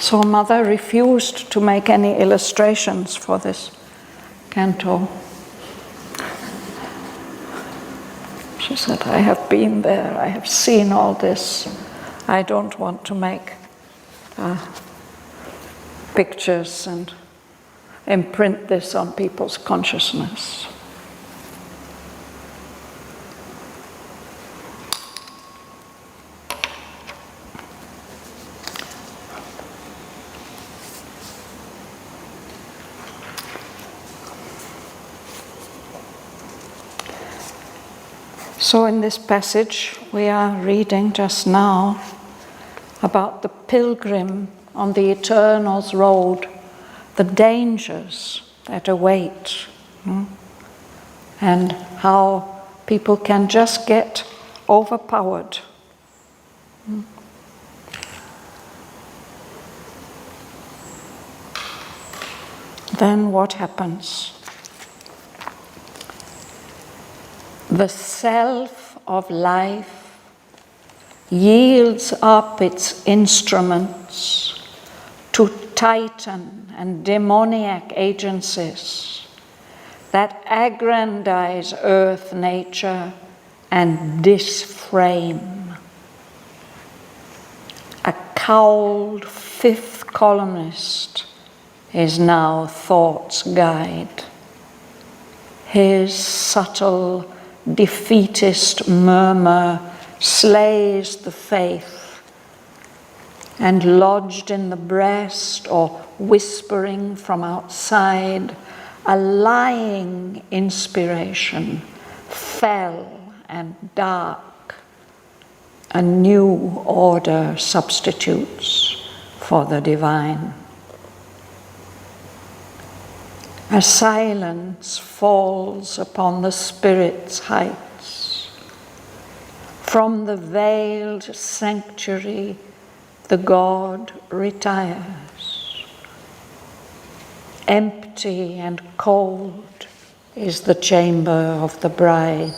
So Mother refused to make any illustrations for this canto. She said, I have been there, I have seen all this. I don't want to make pictures and imprint this on people's consciousness. So in this passage we are reading just now about the pilgrim on the Eternal's road, the dangers that await, and how people can just get overpowered. Then what happens? The self of life yields up its instruments to titan and demoniac agencies that aggrandize earth nature and disframe. A cowled fifth columnist is now thought's guide. His subtle defeatist murmur slays the faith, and lodged in the breast or whispering from outside, a lying inspiration, fell and dark, a new order substitutes for the divine. A silence falls upon the spirit's heights. From the veiled sanctuary, the God retires. Empty and cold is the chamber of the bride.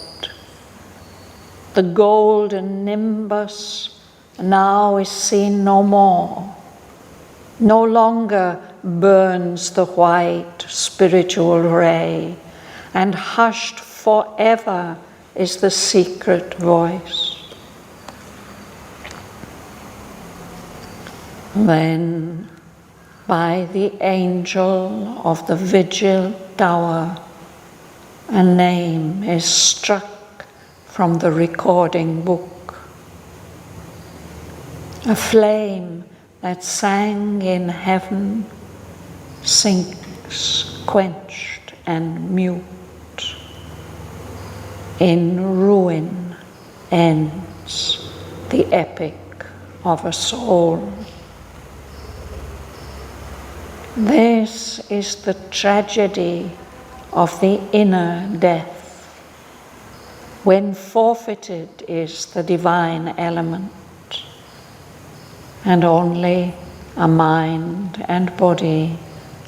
The golden nimbus now is seen no more. No longer burns the white spiritual ray, and hushed forever is the secret voice. Then, by the angel of the vigil tower, a name is struck from the recording book. A flame that sang in heaven sinks quenched and mute. In ruin ends the epic of a soul. This is the tragedy of the inner death, when forfeited is the divine element, and only a mind and body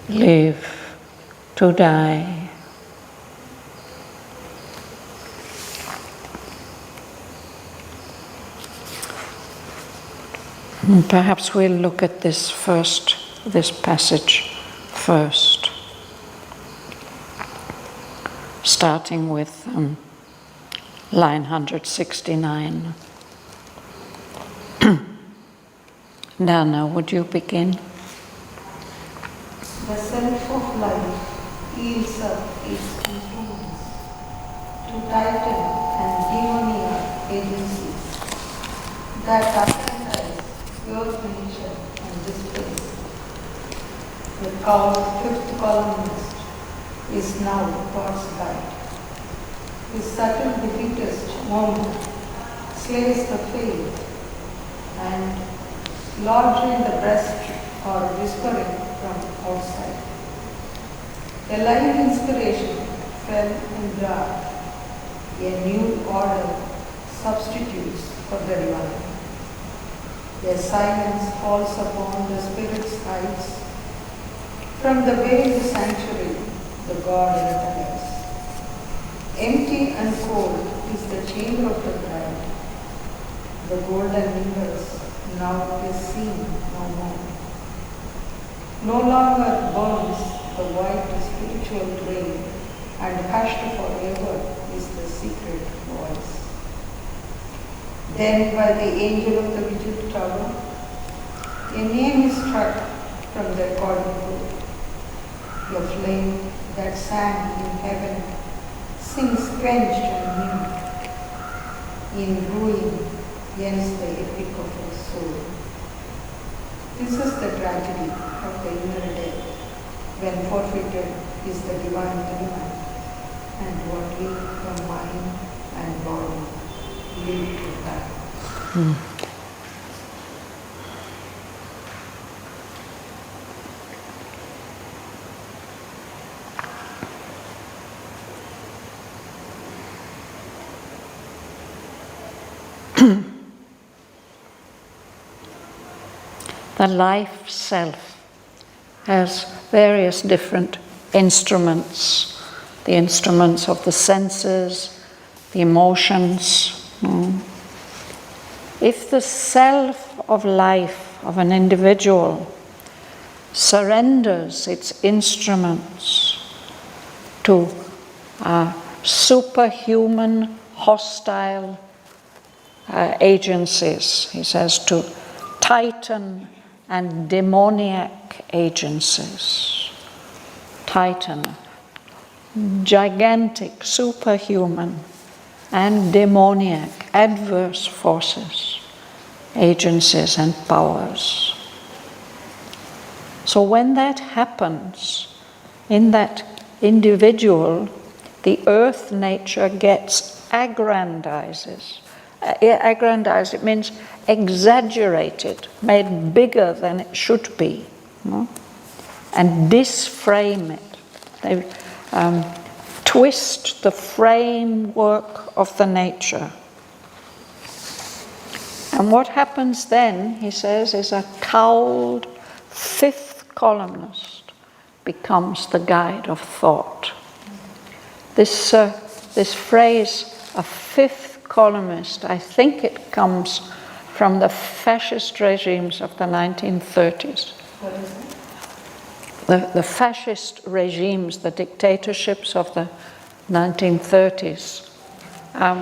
live to die. Perhaps we'll look at this passage first, starting with line 169. Dana, would you begin? The self of life yields up its instruments to titan and demoniac agencies that apprentice pure nature and displace. The cowed fifth columnist is now God's guide. His subtle defeatist moment slays the faith, and lodged in the breast or whispering from outside. A lying inspiration fell in dark. A new order substitutes for the divine. A silence falls upon the spirit's heights. From the veiled sanctuary, the God retires. Empty and cold is the chamber of the bride. The golden nimbus now is seen no more. no longer burns the white spiritual flame, and hushed forever is the secret voice. Then by the angel of the Vijay tower, a name is struck from the recording book. The flame that sang in heaven sings quenched and mute. In ruin ends the epic of our soul. This is the tragedy of the inner death, when forfeited is the divine element, and only the mind and body live to die. The life self has various different instruments, the instruments of the senses, the emotions. If the self of life of an individual surrenders its instruments to superhuman, hostile agencies, he says, to Titan and demoniac agencies. Titan, gigantic, superhuman, and demoniac, adverse forces, agencies and powers. So when that happens in that individual, the earth nature gets aggrandizes. Aggrandize, it means exaggerated, made bigger than it should be, and disframe it. They twist the framework of the nature. And what happens then, he says, is a cowled fifth columnist becomes the guide of thought. This phrase, a fifth columnist, I think it comes from the fascist regimes of the 1930s. What is it? The fascist regimes, the dictatorships of the 1930s,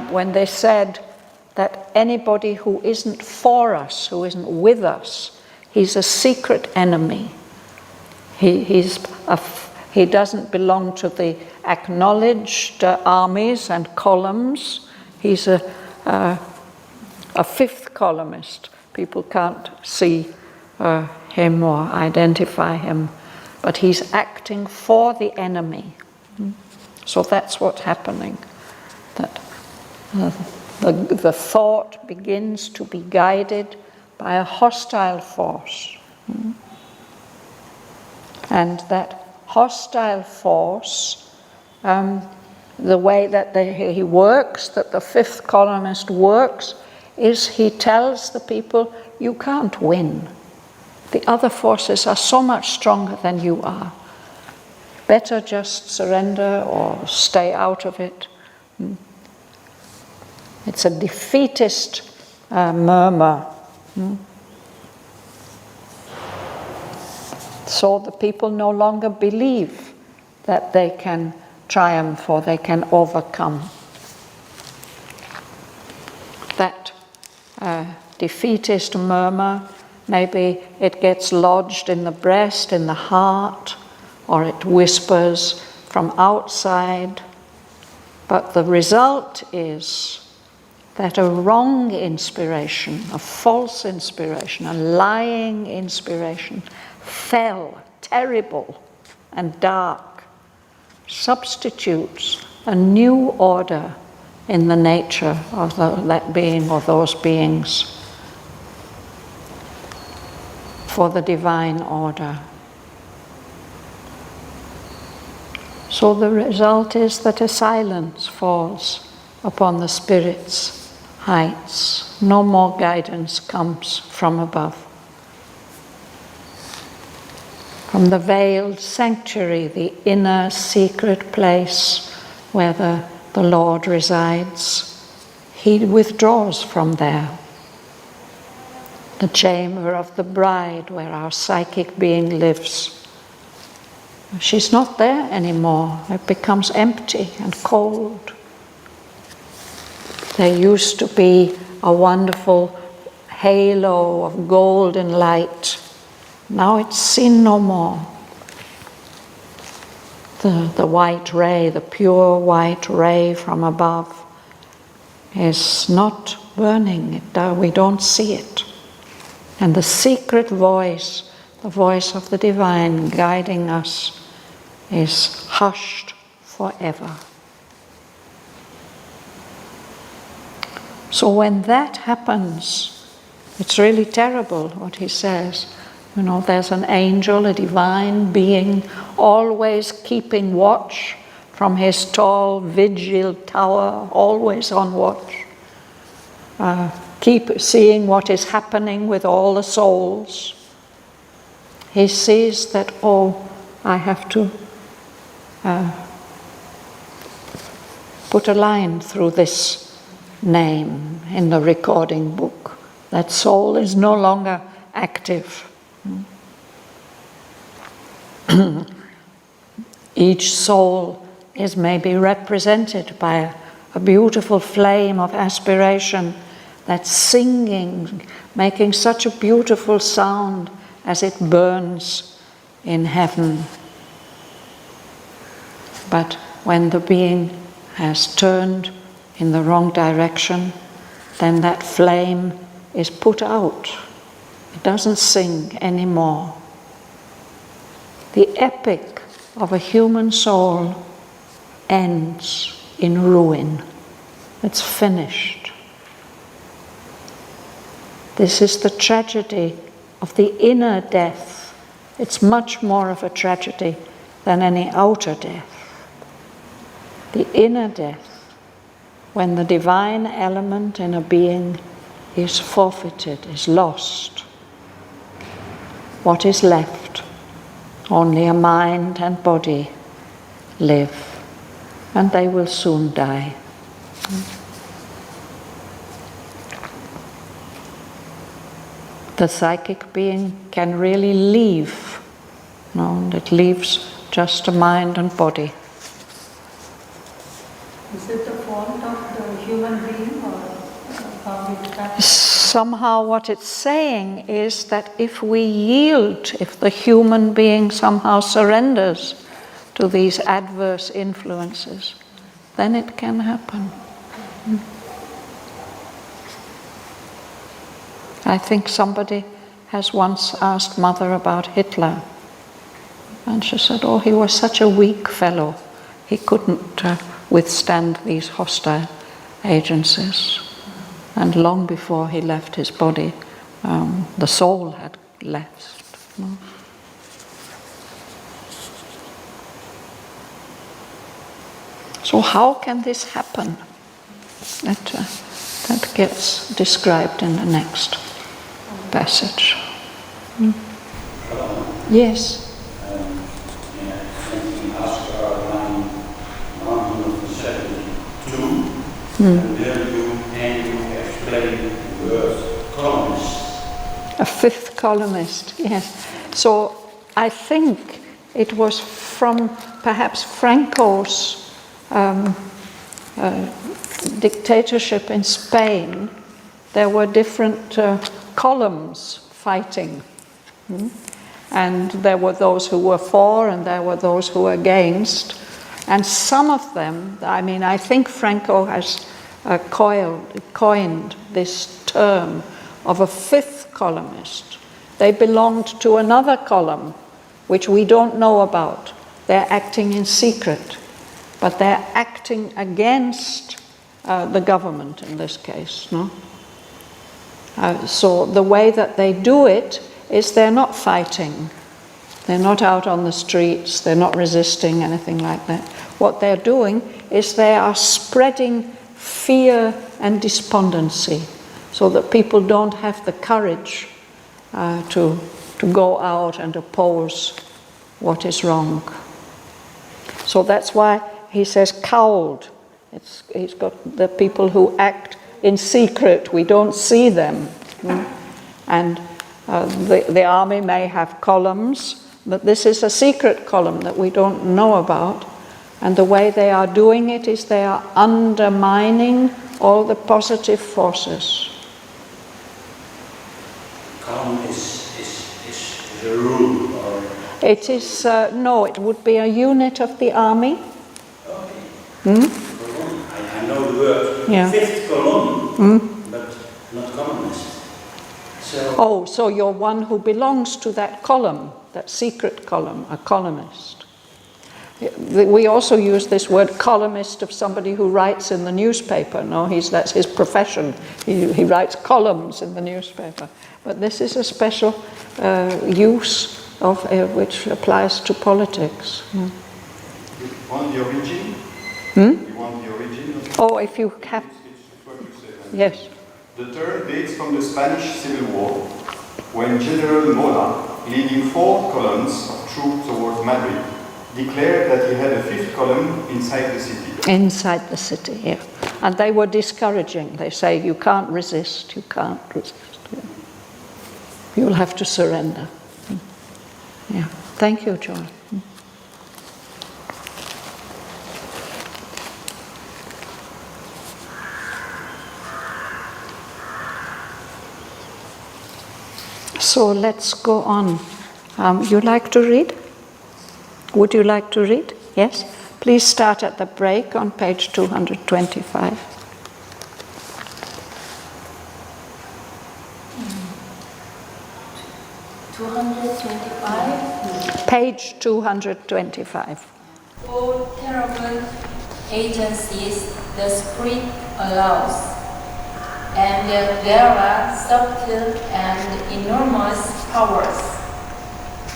when they said that anybody who isn't for us, who isn't with us, he's a secret enemy. He doesn't belong to the acknowledged armies and columns. He's a fifth columnist. People can't see him or identify him, but he's acting for the enemy. So that's what's happening. That the thought begins to be guided by a hostile force. And that hostile force, the way that he works, that the fifth columnist works, is he tells the people, you can't win. The other forces are so much stronger than you are. Better just surrender or stay out of it. It's a defeatist murmur. So the people no longer believe that they can triumph or they can overcome. That defeatist murmur, maybe it gets lodged in the breast, in the heart, or it whispers from outside. But the result is that a wrong inspiration, a false inspiration, a lying inspiration, fell, terrible and dark, substitutes a new order in the nature of that being or those beings for the divine order. So the result is that a silence falls upon the spirit's heights. No more guidance comes from above. From the veiled sanctuary, the inner secret place where the Lord resides, he withdraws from there. the chamber of the bride where our psychic being lives. She's not there anymore. It becomes empty and cold. There used to be a wonderful halo of golden light. Now it's seen no more. The white ray, the pure white ray from above, is not burning. We don't see it. And the secret voice, the voice of the divine guiding us, is hushed forever. So when that happens, it's really terrible what he says. You know, there's an angel, a divine being, always keeping watch from his tall vigil tower, always on watch. Keep seeing what is happening with all the souls. He sees that, oh, I have to put a line through this name in the recording book. That soul is no longer active. Each soul is maybe represented by a beautiful flame of aspiration that's singing, making such a beautiful sound as it burns in heaven. But when the being has turned in the wrong direction, then that flame is put out. It doesn't sing anymore. The epic of a human soul ends in ruin. It's finished. This is the tragedy of the inner death. It's much more of a tragedy than any outer death. The inner death, when the divine element in a being is forfeited, is lost. What is left? Only a mind and body live, and they will soon die. The psychic being can really leave. No, it leaves just a mind and body. Is it the fault of the human being, or how it happens? Somehow what it's saying is that if we yield, if the human being somehow surrenders to these adverse influences, then it can happen. I think somebody has once asked Mother about Hitler, and she said, oh, he was such a weak fellow. He couldn't withstand these hostile agencies. And long before he left his body, the soul had left. No? So how can this happen? That gets described in the next passage. Yes. And then you explain the word columnist. A fifth columnist, yes. So I think it was from perhaps Franco's dictatorship in Spain. There were different columns fighting. And there were those who were for and there were those who were against. And some of them, I mean, I think Franco has coined this term of a fifth columnist. They belonged to another column, which we don't know about. They're acting in secret, but they're acting against the government in this case. No? So the way that they do it is they're not fighting. They're not out on the streets, they're not resisting, anything like that. What they're doing is they are spreading fear and despondency so that people don't have the courage to go out and oppose what is wrong. So that's why he says cowled. He's got the people who act in secret, we don't see them. And the army may have columns, but this is a secret column that we don't know about. And the way they are doing it is they are undermining all the positive forces. Column is a rule, or It is, no, it would be a unit of the army. okay. Hmm? Column. I know the word. Yeah. Fifth column, but not columnist. So Oh, so you're one who belongs to that column, that secret column, a columnist. We also use this word columnist of somebody who writes in the newspaper. No, that's his profession. He writes columns in the newspaper. But this is a special use of which applies to politics. You want the origin? Hmm? You want the origin of it? Oh, if you have... It's what you said. Yes. The term dates from the Spanish Civil War, when General Mola, leading 4 columns of troops towards Madrid, declared that he had a 5th column inside the city. Inside the city, yeah. And they were discouraging. They say, you can't resist, you can't resist. Yeah. You'll have to surrender. Yeah. Thank you, John. So let's go on. You like to read? Would you like to read? Yes? Please start at the break on page 225. Page 225. For terrible agencies the Spirit allows, and there are subtle and enormous powers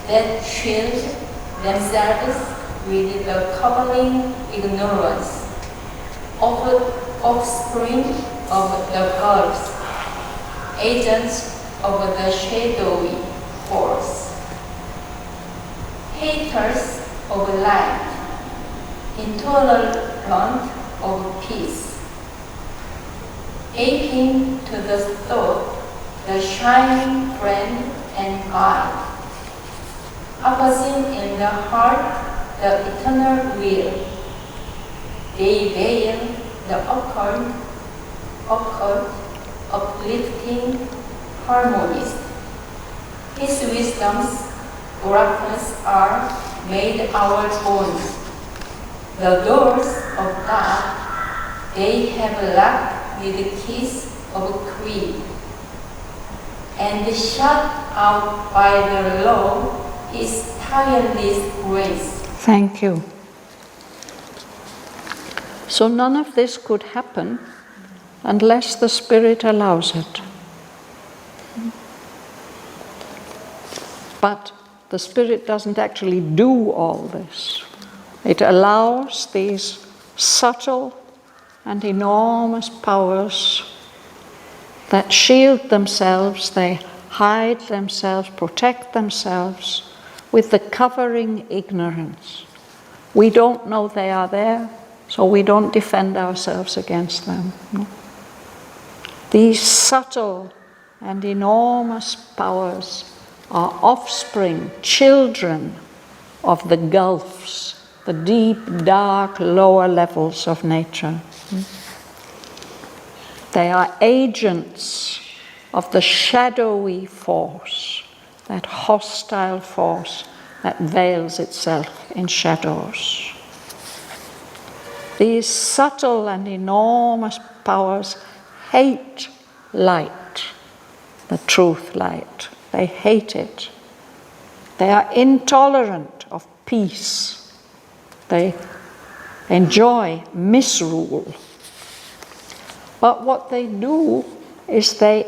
that shield themselves with the covering ignorance of offspring of the gods, agents of the shadowy force, haters of light, intolerant of peace, aching to the thought, the shining friend and guide, opposing in the heart the eternal will. They veil the occult, uplifting harmonies. His wisdom's oracles are made our bones. The doors of God they have locked with the keys of creed, and shut out by the law His tireless grace. Thank you. So none of this could happen unless the Spirit allows it. But the Spirit doesn't actually do all this. It allows these subtle and enormous powers that shield themselves, they hide themselves, protect themselves with the covering ignorance. We don't know they are there, so we don't defend ourselves against them. No? These subtle and enormous powers are offspring, children of the gulfs, the deep, dark, lower levels of nature. They are agents of the shadowy force, that hostile force that veils itself in shadows. These subtle and enormous powers hate light, the truth light. They hate it. They are intolerant of peace. They enjoy misrule. But what they do is they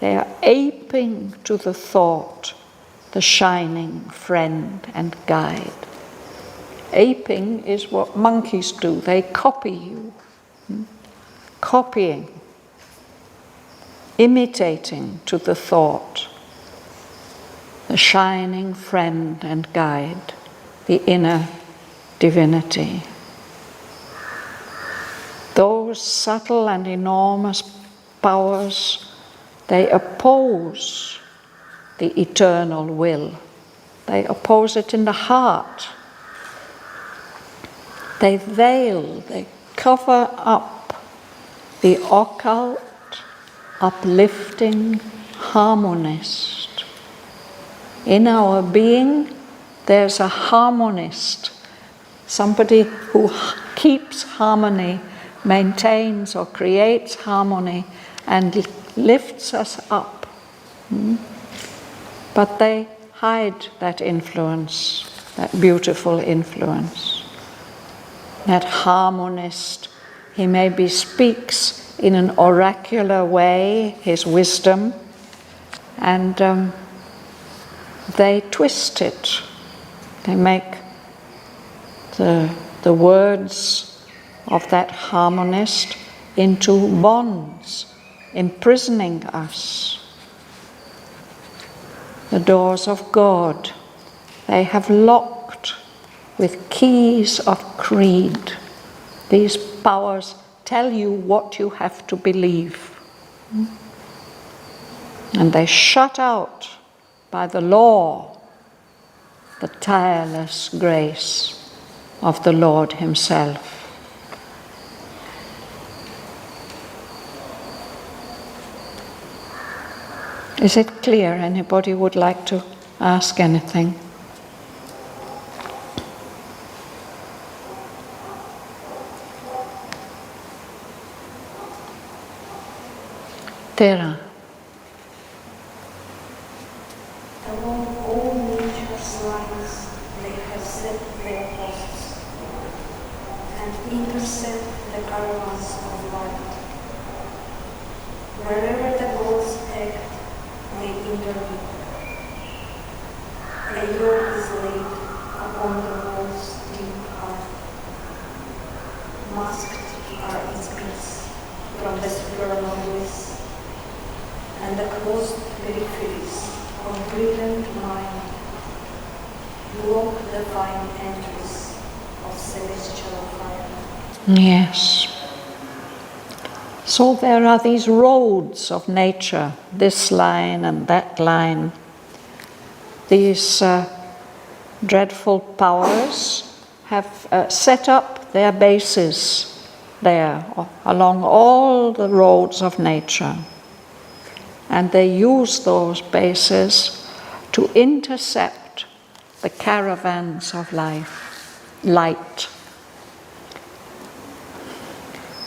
are aping to the thought, the shining friend and guide. Aping is what monkeys do. They copy you. Copying, imitating to the thought, the shining friend and guide, the inner divinity. Those subtle and enormous powers They oppose the eternal will. They oppose it in the heart. They veil, they cover up the occult, uplifting harmonist. In our being, there's a harmonist, somebody who keeps harmony, maintains or creates harmony, and lifts us up. But they hide that influence, that beautiful influence. That harmonist, he maybe speaks in an oracular way, his wisdom, and they twist it. They make the words of that harmonist into bonds, imprisoning us. The doors of God, they have locked with keys of creed. These powers tell you what you have to believe. And they shut out by the law the tireless grace of the Lord Himself. Is it clear? Anybody would like to ask anything? Tera. Along all nature's lines they have set their posts and intercept the caravans of light. Wherever the gods act, they intervene. A yoke is laid upon the walls deep high. Masked are its beasts from the supernal bliss, and the closed peripheries of brilliant mind block the fine entries of celestial fire. Yes. So there are these roads of nature, this line and that line. These dreadful powers have set up their bases there along all the roads of nature. And they use those bases to intercept the caravans of light.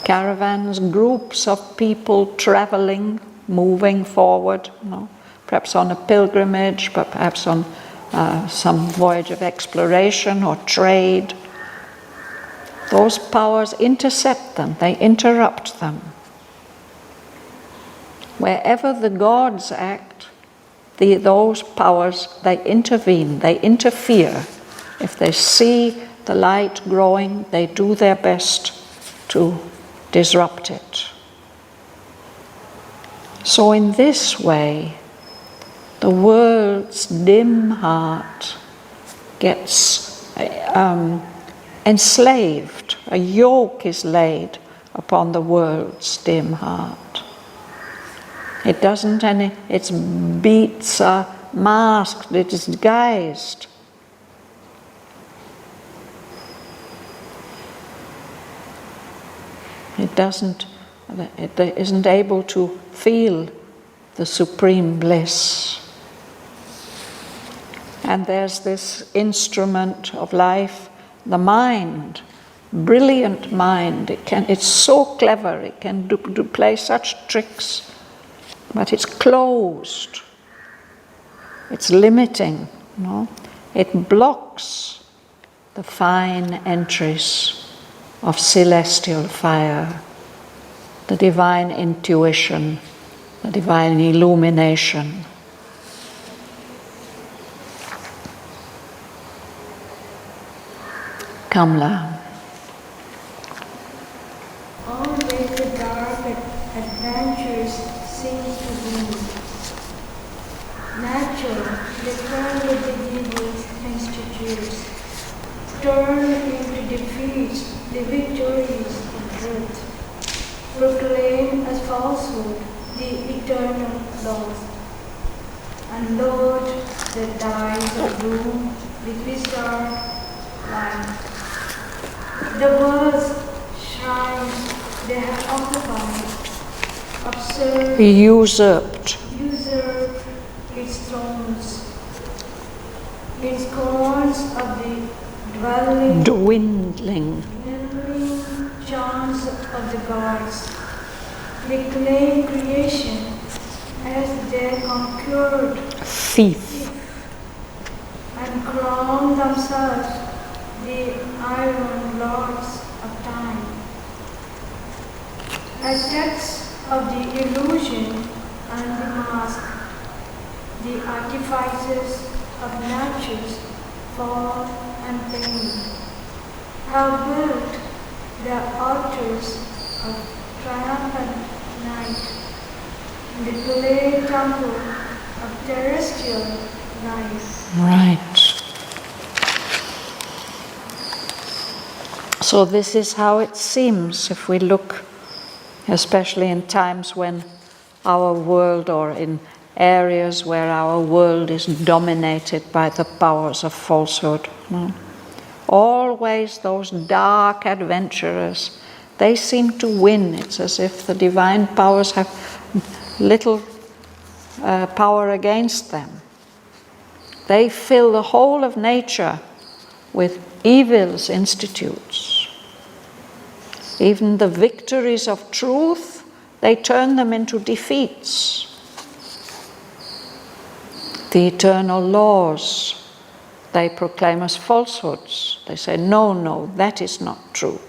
Caravans, groups of people traveling, moving forward, perhaps on a pilgrimage, but perhaps on some voyage of exploration or trade. Those powers intercept them, they interrupt them. Wherever the gods act, those powers, they intervene, they interfere. If they see the light growing, they do their best to disrupt it. So in this way, the world's dim heart gets enslaved. A yoke is laid upon the world's dim heart. It doesn't its beats are masked, it is disguised. It isn't able to feel the supreme bliss. And there's this instrument of life, the mind, brilliant mind. It's so clever, it can play such tricks. But it's closed, it's limiting, It blocks the fine entries of celestial fire, the divine intuition, the divine illumination. Kamla. Always the dark adventures seem to be natural. They turn the diseases institutes, turn into defeats the victories of truth, proclaim as falsehood the eternal laws, and load the dice of doom with wizard light. The world's shrines they have occupied, observed, Usurped. usurped its thrones, its corns of the dwelling, Dwindling. dwindling chants of the gods. They claim creation as their conquered Thief. and crown themselves the iron lords of time. As texts of the illusion and the mask, the artifices of nature's fall and pain, have built their altars of triumphant night in the clay temple of terrestrial life. Right. So this is how it seems if we look, especially in times when our world, or in areas where our world is dominated by the powers of falsehood. Always those dark adventurers, they seem to win. It's as if the divine powers have little power against them. They fill the whole of nature with evil's institutes. Even the victories of truth, they turn them into defeats. The eternal laws, they proclaim as falsehoods. They say, no, no, that is not true.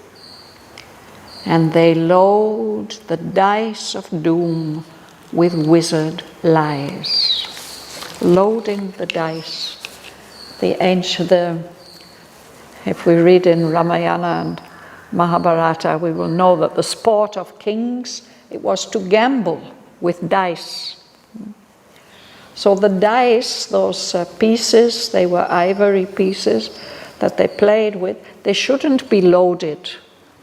And they load the dice of doom with wizard lies. Loading the dice. If we read in Ramayana and Mahabharata, we will know that the sport of kings, it was to gamble with dice. So the dice, those pieces, they were ivory pieces that they played with, they shouldn't be loaded.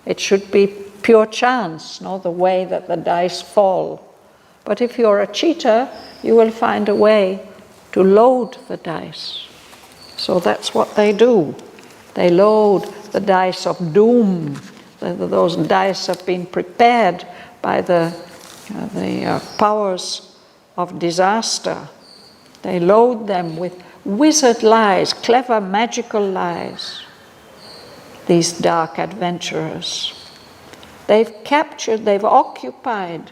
It should be pure chance, the way that the dice fall. But if you're a cheater, you will find a way to load the dice. So that's what they do. They load the dice of doom. Those dice have been prepared by the powers of disaster. They load them with wizard lies, clever magical lies. These dark adventurers. They've occupied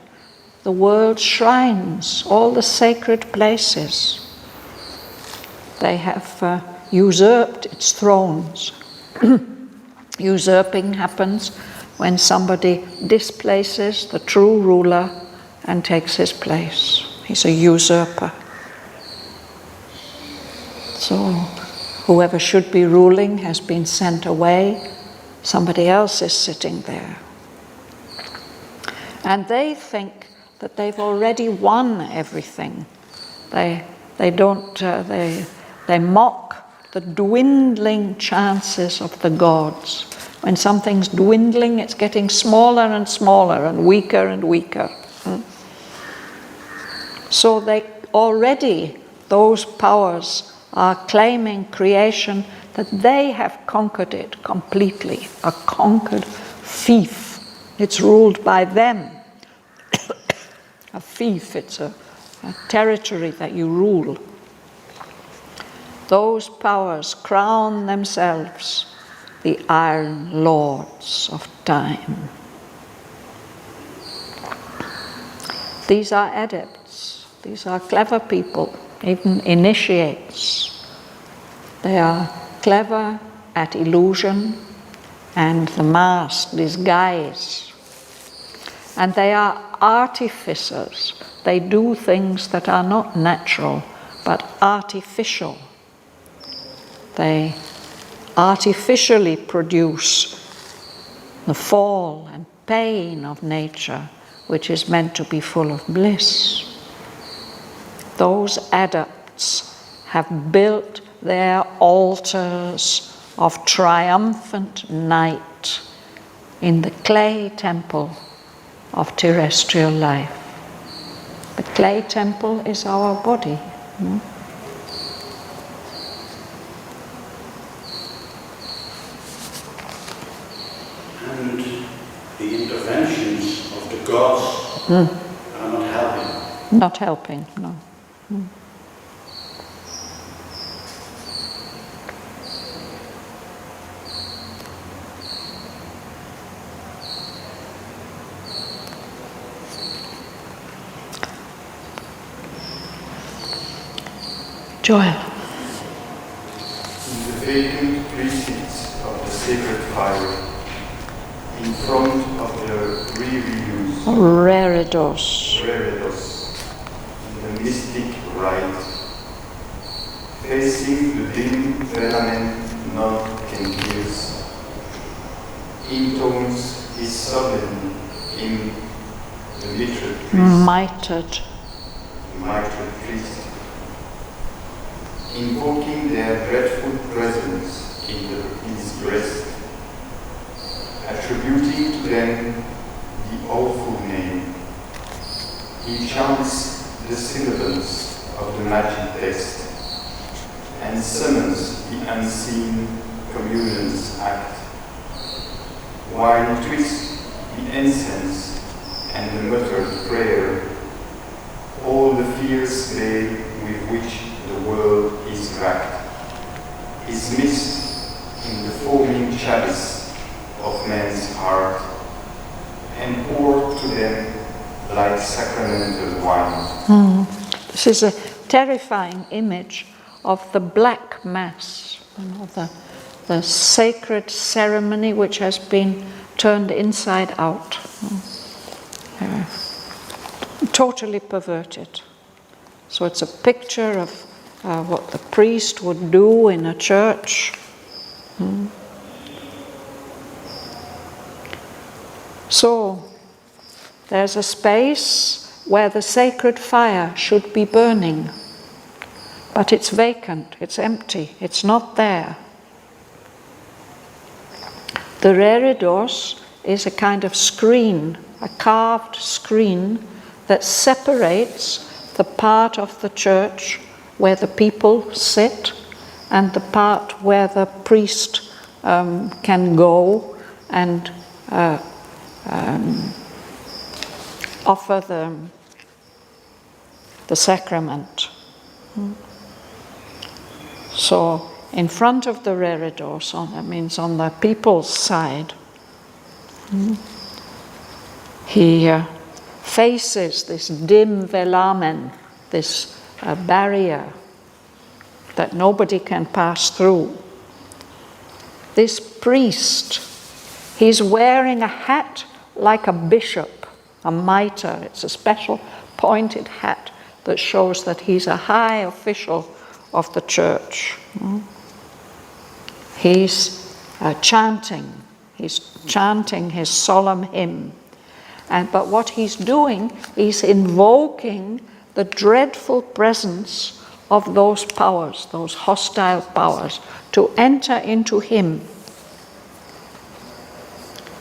the world's shrines, all the sacred places. They have usurped its thrones. Usurping happens when somebody displaces the true ruler and takes his place. He's a usurper. So whoever should be ruling has been sent away. Somebody else is sitting there. And they think that they've already won everything. They mock the dwindling chances of the gods. When something's dwindling, it's getting smaller and smaller and weaker. So those powers are claiming creation that they have conquered it completely. A conquered fief. It's ruled by them. A fief, it's a territory that you rule. Those powers crown themselves the iron lords of time. These are adepts. These are clever people, even initiates. They are clever at illusion and the mask, disguise. And they are artificers. They do things that are not natural, but artificial. They artificially produce the fall and pain of nature, which is meant to be full of bliss. Those adepts have built their altars of triumphant night in the clay temple of terrestrial life. clay temple is our body. And the interventions of the gods are not helping. Not helping, no. Joel. In the vacant precincts of the sacred fire, in front of the Reredos. in the mystic rite, facing the dim firmament none can pierce, intones his sovereign in the mitred priest, invoking their dreadful presence in his breast, attributing to them the awful name. He chants the syllables of the magic text and summons the unseen communion's act, while he twists the incense and the muttered prayer, all the fierce bay with which the world is racked, is mixed in the foaming chalice of man's heart and poured to them like sacramental wine. This is a terrifying image of the Black Mass, the sacred ceremony which has been turned inside out, totally perverted. So it's a picture of what the priest would do in a church. So there's a space where the sacred fire should be burning, but it's vacant, it's empty, it's not there. The reredos is a kind of screen, a carved screen that separates the part of the church where the people sit and the part where the priest can go and offer the sacrament. So in front of the reredos, that means on the people's side, he faces this dim velamen, this barrier that nobody can pass through. This priest, he's wearing a hat like a bishop, a mitre. It's a special pointed hat that shows that he's a high official of the church. He's chanting his solemn hymn. But what he's doing is invoking the dreadful presence of those powers, those hostile powers, to enter into him.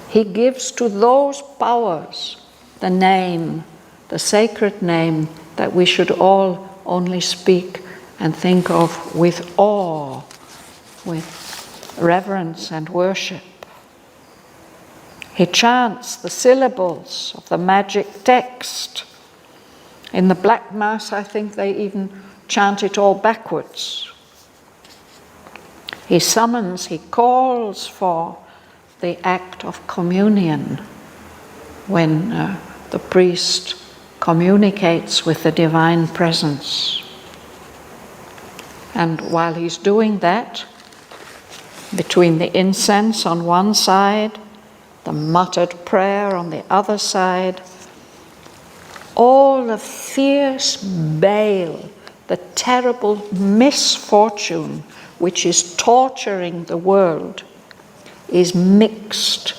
He gives to those powers the name, the sacred name that we should all only speak and think of with awe, with reverence and worship. He chants the syllables of the magic text. In the Black Mass, I think they even chant it all backwards. He summons, he calls for the act of communion when the priest communicates with the divine presence. And while he's doing that, between the incense on one side, the muttered prayer on the other side, all the fierce bale, the terrible misfortune which is torturing the world, is mixed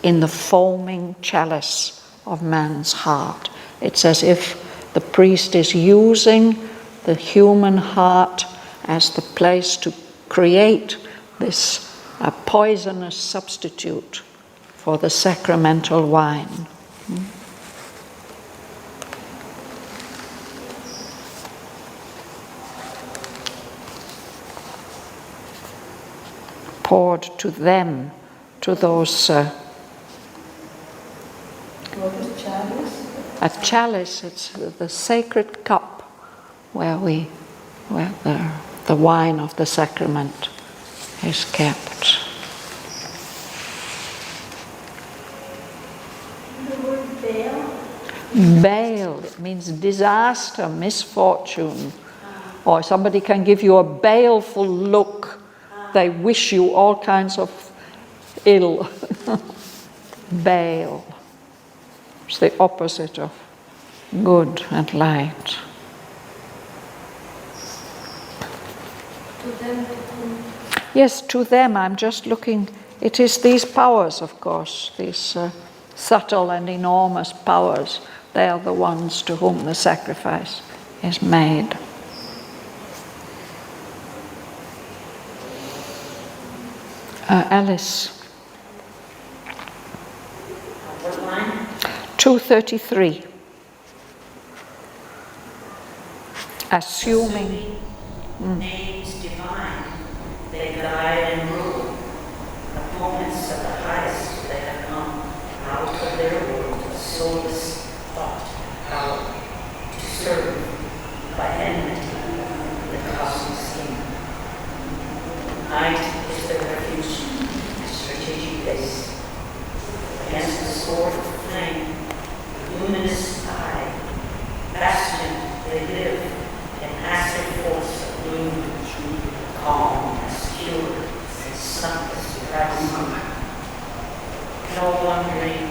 in the foaming chalice of man's heart. It's as if the priest is using the human heart as the place to create this poisonous substitute for the sacramental wine. poured to them, to those... What is chalice? A chalice, it's the sacred cup where the wine of the sacrament is kept. The word bale? Bale, it means disaster, misfortune. Or somebody can give you a baleful look. They wish you all kinds of ill. Bale. It's the opposite of good and light. To them, Yes, to them, I'm just looking. It is these powers, of course, these subtle and enormous powers. They are the ones to whom the sacrifice is made. Alice. What line? 233. Assuming. Names divine, they guide and rule. Opponents of the highest, they have come out of their world of soulless thought, power, to serve by enmity the cosmic scheme. Night is their refuge, a strategic base. Against the sword of flame, luminous eye, bastion they live, an acid force of gloom, calm and secure, and sunless presence. No wandering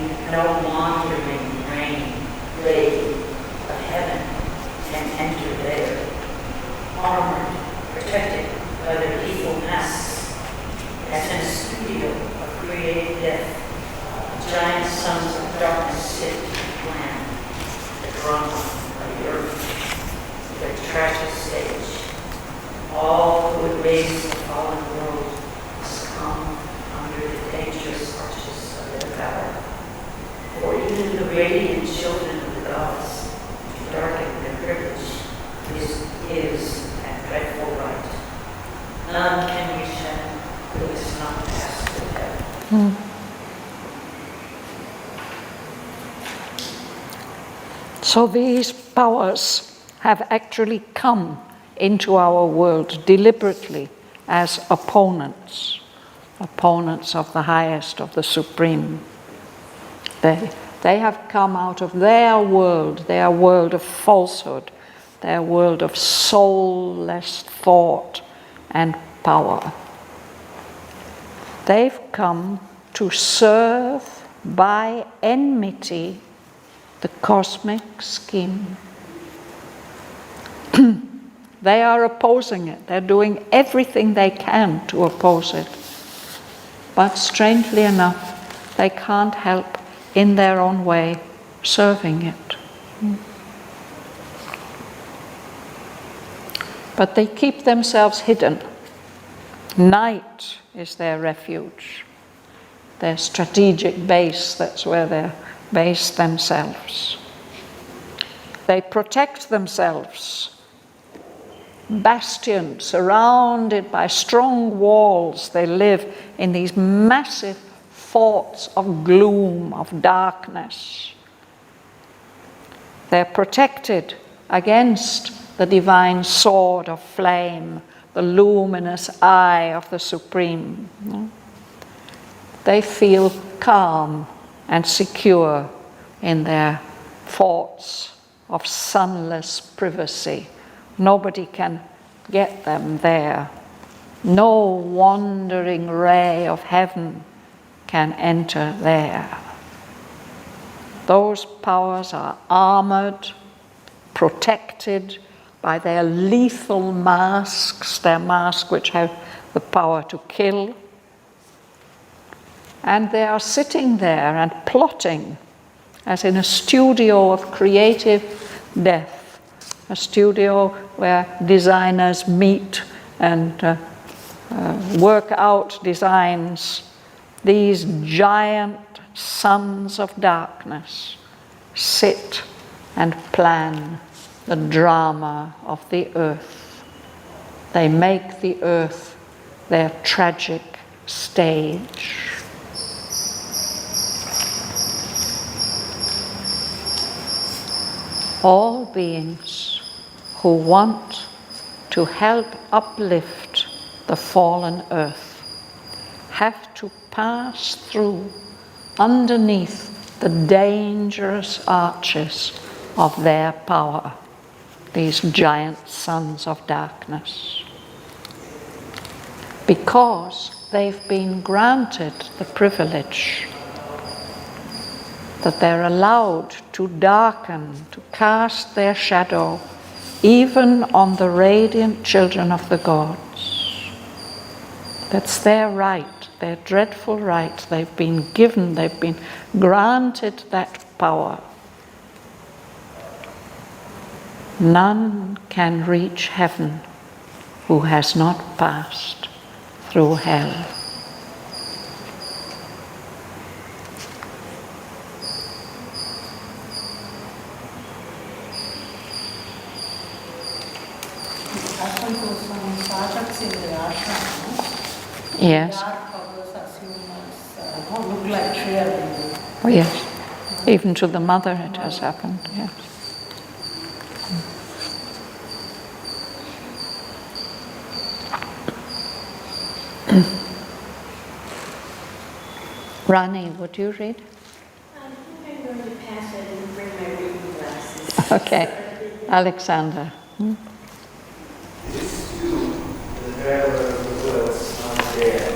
ray of heaven can enter there. Armored, protected by their lethal masks, as in a studio of creative death, giant sons of darkness sit and plan the drama of the earth, their tragic stage. All who would raise the fallen world must come under the dangerous arches of their power. For even the radiant children of the gods, to darken their privilege, is a dreadful right. None can reach heaven who is not passed through heaven. So these powers have actually come into our world deliberately as opponents of the highest, of the supreme. They have come out of their world of falsehood, their world of soulless thought and power. They've come to serve by enmity the cosmic scheme. They are opposing it. They're doing everything they can to oppose it. But strangely enough, they can't help in their own way serving it. But they keep themselves hidden. Night is their refuge, their strategic base. That's where they base themselves. They protect themselves. Bastion, surrounded by strong walls, they live in these massive forts of gloom, of darkness. They're protected against the divine sword of flame, the luminous eye of the Supreme. They feel calm and secure in their forts of sunless privacy. Nobody can get them there. No wandering ray of heaven can enter there. Those powers are armored, protected by their lethal masks, their masks which have the power to kill. And they are sitting there and plotting, as in a studio of creative death, a studio where designers meet and work out designs. These giant sons of darkness sit and plan the drama of the earth. They make the earth their tragic stage. All beings who want to help uplift the fallen earth have to pass through underneath the dangerous arches of their power, these giant sons of darkness. Because they've been granted the privilege that they're allowed to darken, to cast their shadow, even on the radiant children of the gods. That's their right, their dreadful right. They've been given, they've been granted that power. None can reach heaven who has not passed through hell. Yes. Look like real. Oh, yes. Even to the mother it has happened, yes. Rani, would you read? I think I'm going to pass. I didn't bring my reading glasses. Okay. Alexander. This too, the traveler of the woods on there,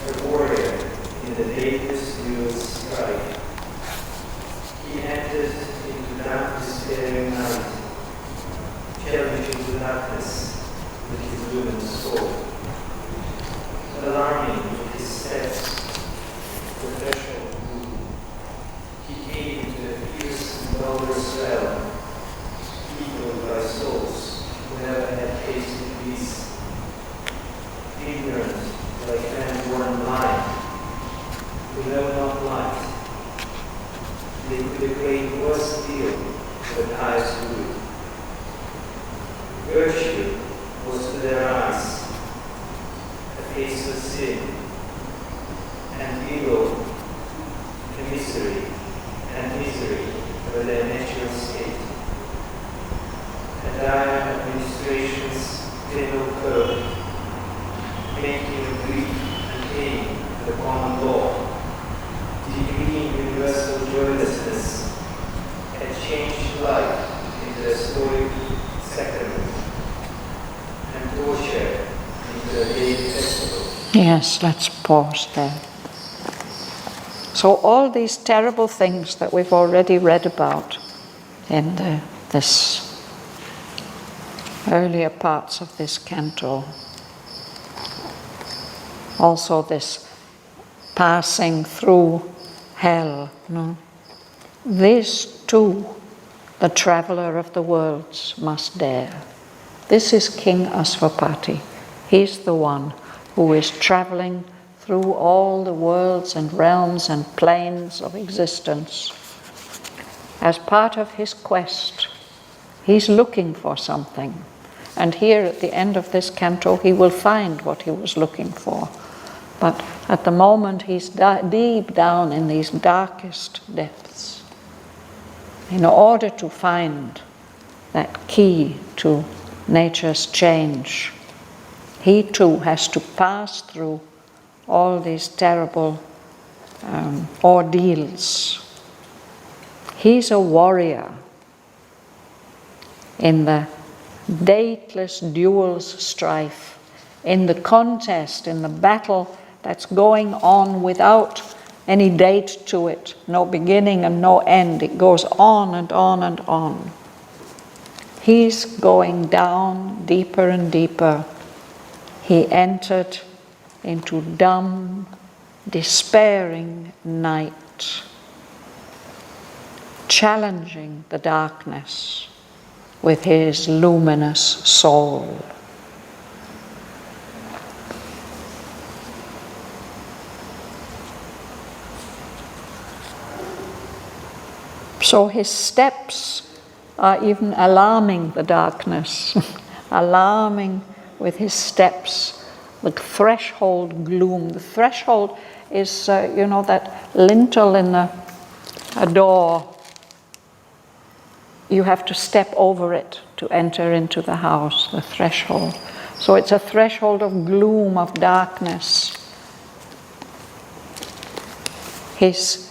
a warrior in the dateless news strife. He enters into dark, despairing night, challenging the darkness with his luminous sword, alarming with his steps the threshold moving. He came into a fierce and dolorous realm, peopled by souls who never had tasted peace, ignorant like men born blind, who know not light. They could equate worse deal with highest good. Virtue was to their eyes a faceless sin, and evil a misery, and misery were their natural state. And dire administration's fatal curve, making of grief and pain the common law, decreeing universal joylessness, had changed life into a stoic sacrament, and torture into a daily festival. Yes, let's pause there. So all these terrible things that we've already read about in this earlier parts of this canto, also this passing through hell, no? This too the traveller of the worlds must dare. This is King Asvapati. He's the one who is travelling through all the worlds and realms and planes of existence. As part of his quest, he's looking for something. And here at the end of this canto, he will find what he was looking for. But at the moment, he's deep down in these darkest depths. In order to find that key to nature's change, he too has to pass through all these terrible ordeals. He's a warrior in the dateless duel's strife, in the contest, in the battle that's going on without any date to it, no beginning and no end. It goes on and on and on. He's going down deeper and deeper. He entered into dumb, despairing night, challenging the darkness with his luminous soul. So his steps are even alarming the darkness, alarming with his steps the threshold gloom. The threshold is, that lintel in a door. You have to step over it to enter into the house, the threshold. So it's a threshold of gloom, of darkness. His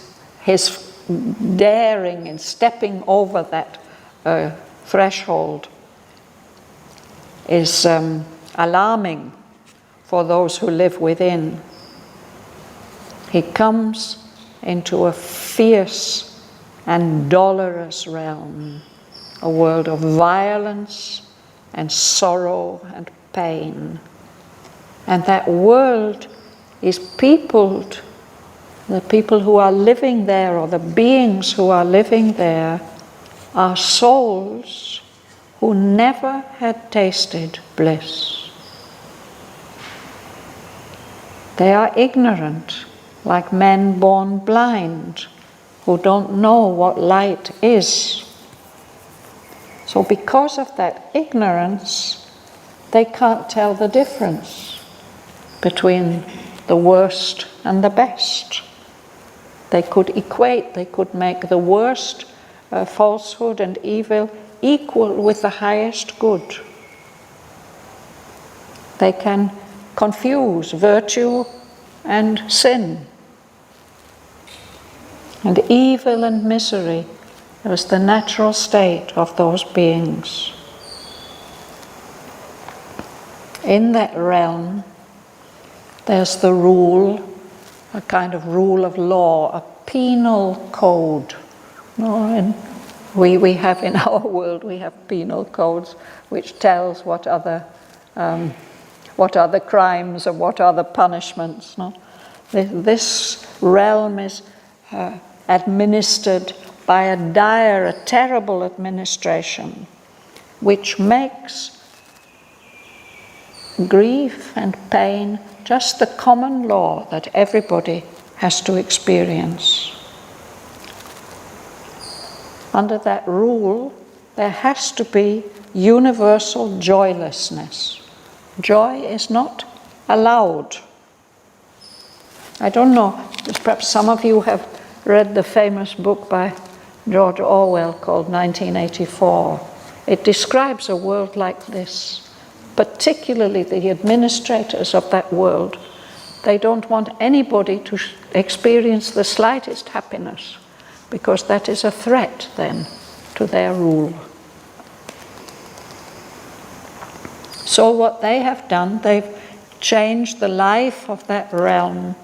daring in stepping over that threshold is alarming for those who live within. He comes into a fierce and dolorous realm, a world of violence and sorrow and pain. And that world is peopled. The people who are living there, or the beings who are living there, are souls who never had tasted bliss. They are ignorant, like men born blind, who don't know what light is. So because of that ignorance, they can't tell the difference between the worst and the best. They could equate, they could make the worst falsehood and evil equal with the highest good. They can confuse virtue and sin, and evil and misery was the natural state of those beings. In that realm, there's the rule, a kind of rule of law, a penal code. And we have in our world, we have penal codes which tells what are the crimes and what are the punishments. This realm is administered by a dire, a terrible administration, which makes grief and pain just the common law that everybody has to experience. Under that rule, there has to be universal joylessness. Joy is not allowed. I don't know, perhaps some of you have read the famous book by George Orwell called 1984. It describes a world like this. Particularly the administrators of that world, they don't want anybody to experience the slightest happiness, because that is a threat then to their rule. So what they have done, they've changed the life of that realm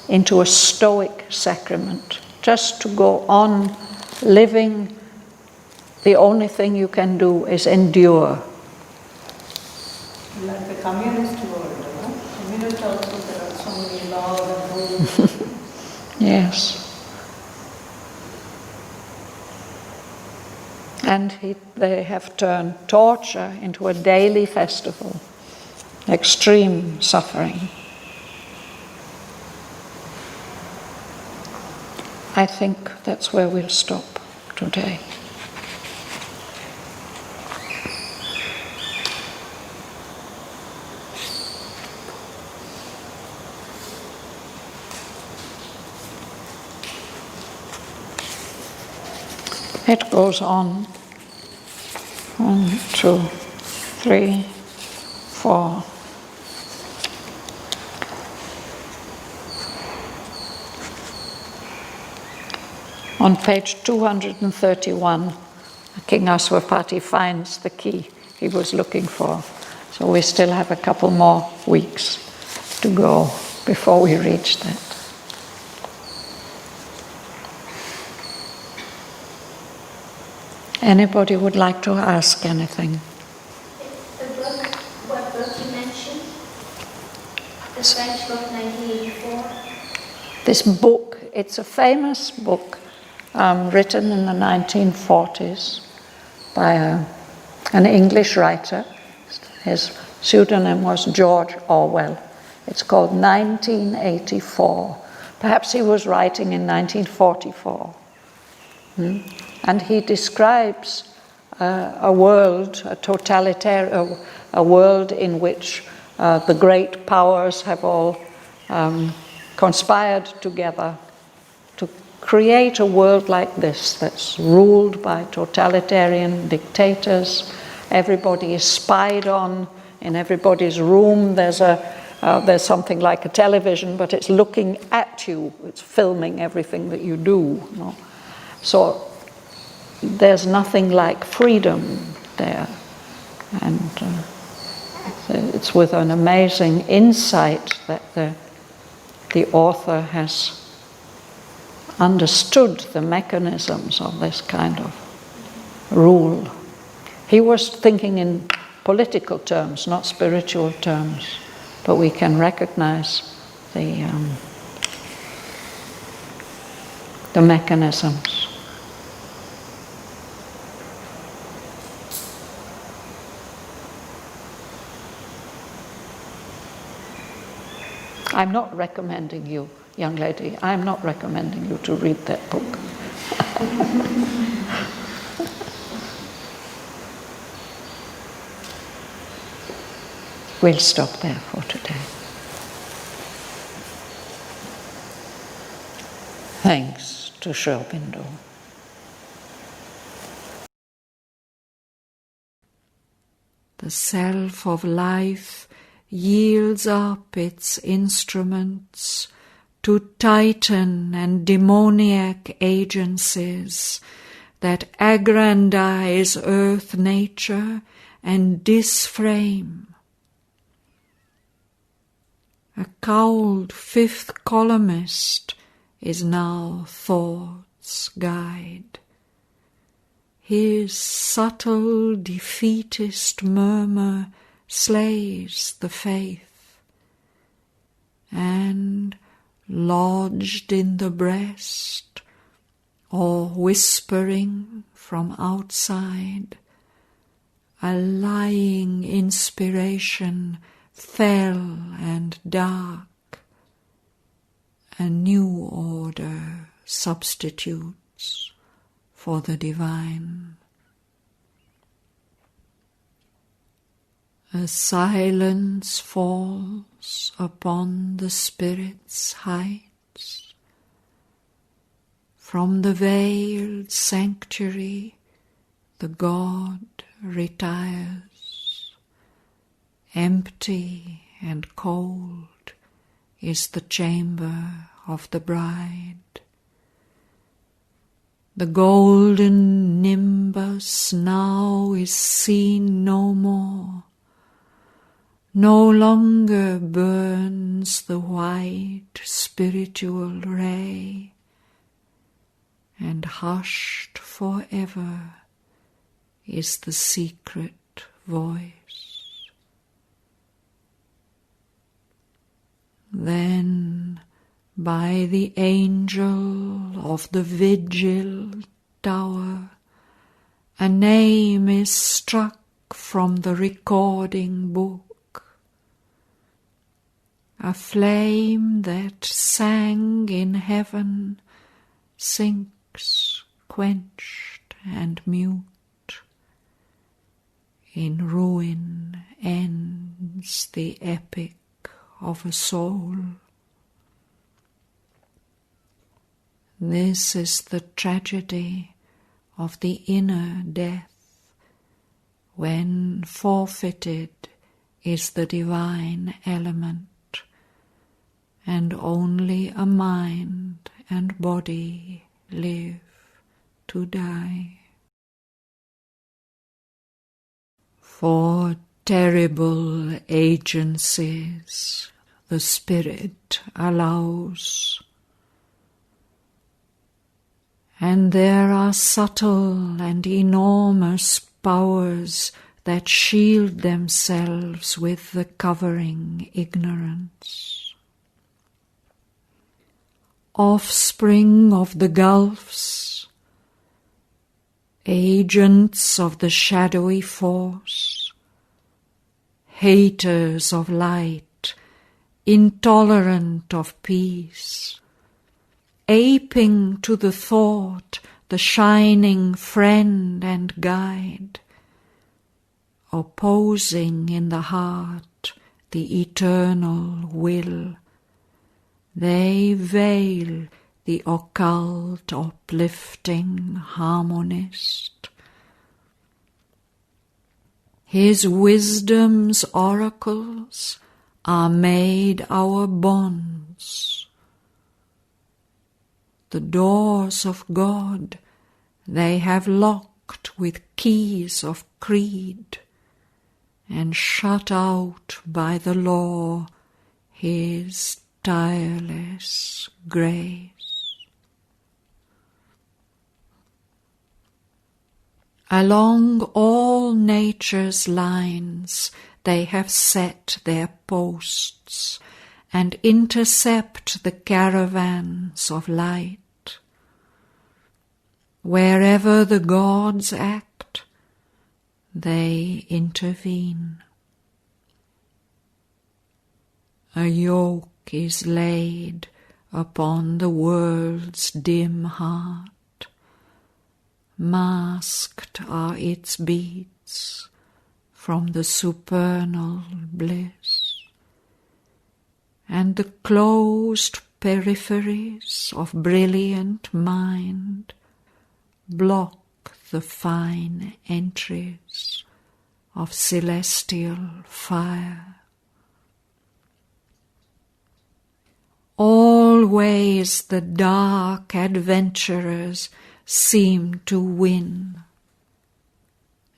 into a stoic sacrament, just to go on living. The only thing you can do is endure. Like the communist world, communist also there are so many laws and rules. Yes. And they have turned torture into a daily festival, extreme suffering. I think that's where we'll stop today. It goes on. 1, 2, 3, 4. On page 231, King Aswapati finds the key he was looking for. So we still have a couple more weeks to go before we reach that. Anybody would like to ask anything? The book, what book you mentioned? The French book, 1984? This book, it's a famous book written in the 1940s by an English writer. His pseudonym was George Orwell. It's called 1984. Perhaps he was writing in 1944. And he describes a world, a totalitarian, a world in which the great powers have all conspired together to create a world like this that's ruled by totalitarian dictators. Everybody is spied on. In everybody's room there's something like a television, but it's looking at you. It's filming everything that you do. So there's nothing like freedom there. And it's with an amazing insight that the author has understood the mechanisms of this kind of rule. He was thinking in political terms, not spiritual terms, but we can recognize the mechanisms. I'm not recommending you, young lady, I'm not recommending you to read that book. We'll stop there for today. Thanks to Sri Aurobindo. The self of life yields up its instruments to titan and demoniac agencies that aggrandize earth nature and disframe. A cowled fifth columnist is now thought's guide. His subtle defeatist murmur slays the faith, and lodged in the breast, or whispering from outside, a lying inspiration fell and dark, a new order substitutes for the divine. A silence falls upon the spirit's heights. From the veiled sanctuary the god retires. Empty and cold is the chamber of the bride. The golden nimbus now is seen no more. No longer burns the white spiritual ray, and hushed forever is the secret voice. Then by the angel of the vigil tower, a name is struck from the recording book. A flame that sang in heaven sinks quenched and mute. In ruin ends the epic of a soul. This is the tragedy of the inner death, when forfeited is the divine element, and only a mind and body live to die. For terrible agencies the Spirit allows, and there are subtle and enormous powers that shield themselves with the covering ignorance. Offspring of the gulfs, agents of the shadowy force, haters of light, intolerant of peace, aping to the thought the shining friend and guide, opposing in the heart the eternal will. They veil the occult uplifting harmonist. His wisdom's oracles are made our bonds. The doors of God they have locked with keys of creed, and shut out by the law his tireless grace. Along all nature's lines they have set their posts, and intercept the caravans of light. Wherever the gods act, they intervene. A yoke is laid upon the world's dim heart. Masked are its beats from the supernal bliss, and the closed peripheries of brilliant mind block the fine entries of celestial fire. Always the dark adventurers seem to win.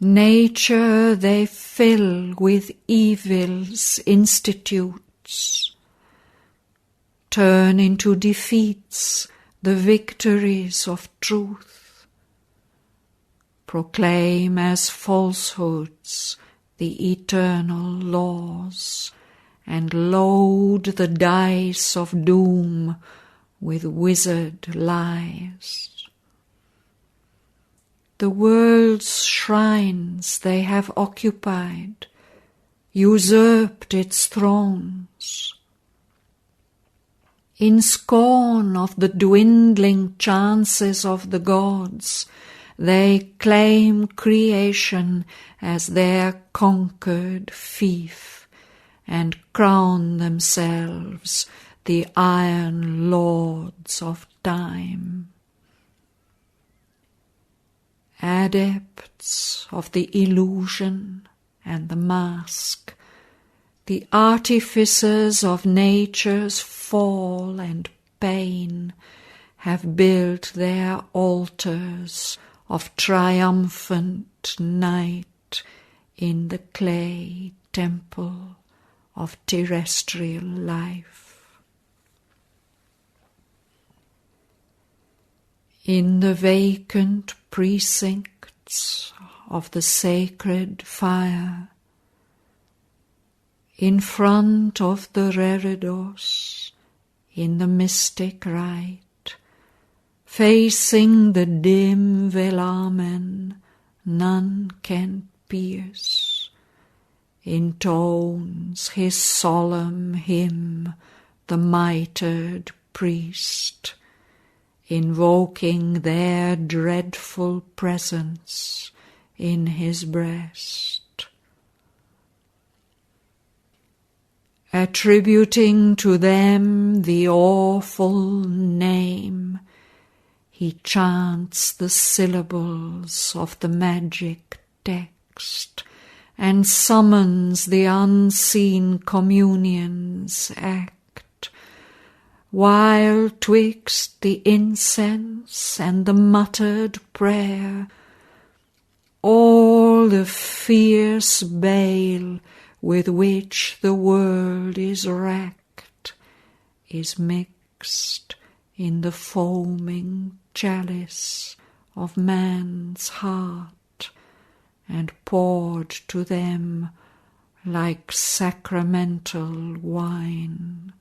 Nature they fill with evil's institutes, turn into defeats the victories of truth, proclaim as falsehoods the eternal laws, and load the dice of doom with wizard lies. The world's shrines they have occupied, usurped its thrones. In scorn of the dwindling chances of the gods, they claim creation as their conquered fief, and crown themselves the iron lords of time. Adepts of the illusion and the mask, the artificers of nature's fall and pain, have built their altars of triumphant night in the clay temple of terrestrial life. In the vacant precincts of the sacred fire, in front of the reredos, in the mystic rite, facing the dim velamen none can pierce, intones his solemn hymn the mitred priest, invoking their dreadful presence in his breast. Attributing to them the awful name, he chants the syllables of the magic text, and summons the unseen communion's act, while twixt the incense and the muttered prayer, all the fierce bale with which the world is racked is mixed in the foaming chalice of man's heart, and poured to them like sacramental wine.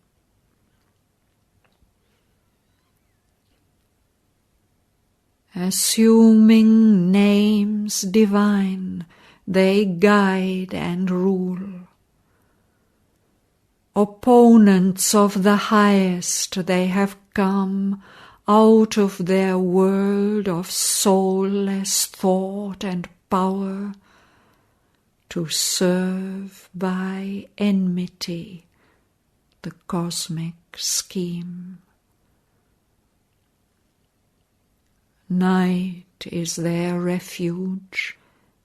Assuming names divine, they guide and rule. Opponents of the highest, they have come out of their world of soulless thought and power, to serve by enmity the cosmic scheme. Night is their refuge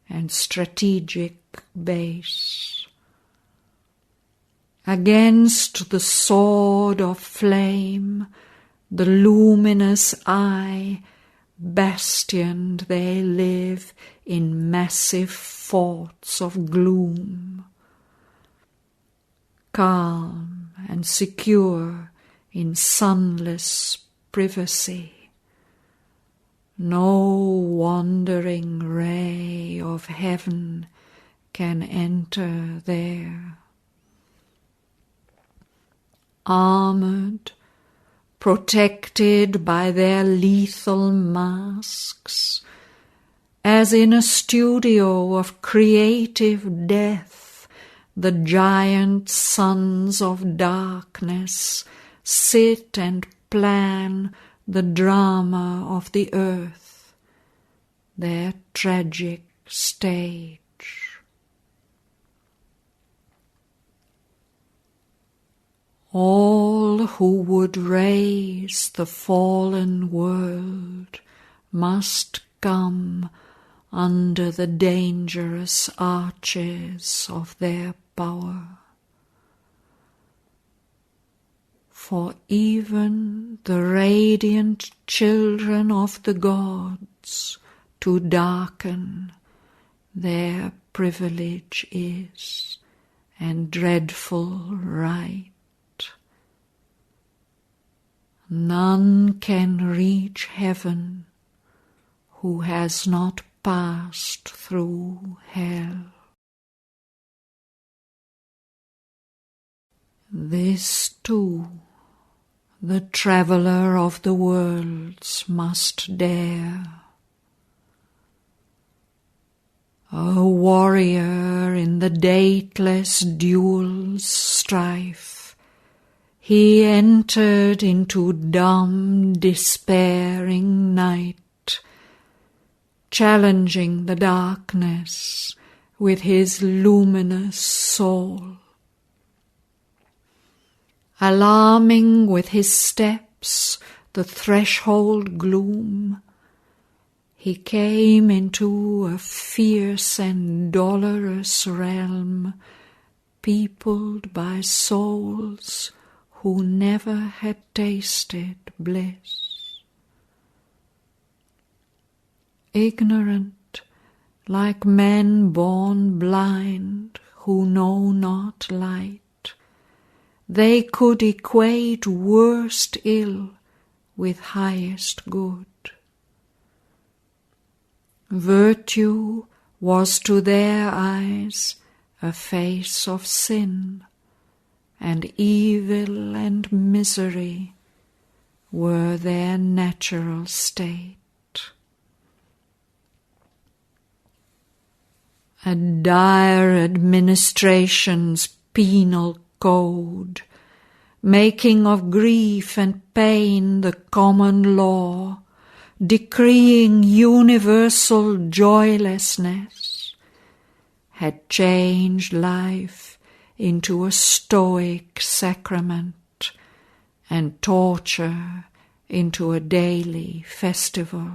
and strategic base. Against the sword of flame, the luminous eye, bastioned they live in massive forts of gloom. Calm and secure in sunless privacy, no wandering ray of heaven can enter there. Armored, protected by their lethal masks, as in a studio of creative death, the giant sons of darkness sit and plan the drama of the earth, their tragic stage. All who would raise the fallen world must come under the dangerous arches of their power. For even the radiant children of the gods to darken their privilege is, and dreadful right. None can reach heaven who has not passed through hell. This too the traveller of the worlds must dare. A warrior in the dateless duel's strife, he entered into dumb, despairing night, challenging the darkness with his luminous soul. Alarming with his steps the threshold gloom, he came into a fierce and dolorous realm, peopled by souls who never had tasted bliss. Ignorant, like men born blind who know not light, they could equate worst ill with highest good. Virtue was to their eyes a face of sin, and evil and misery were their natural state. A dire administration's penal code, making of grief and pain the common law, decreeing universal joylessness, had changed life into a stoic sacrament and torture into a daily festival.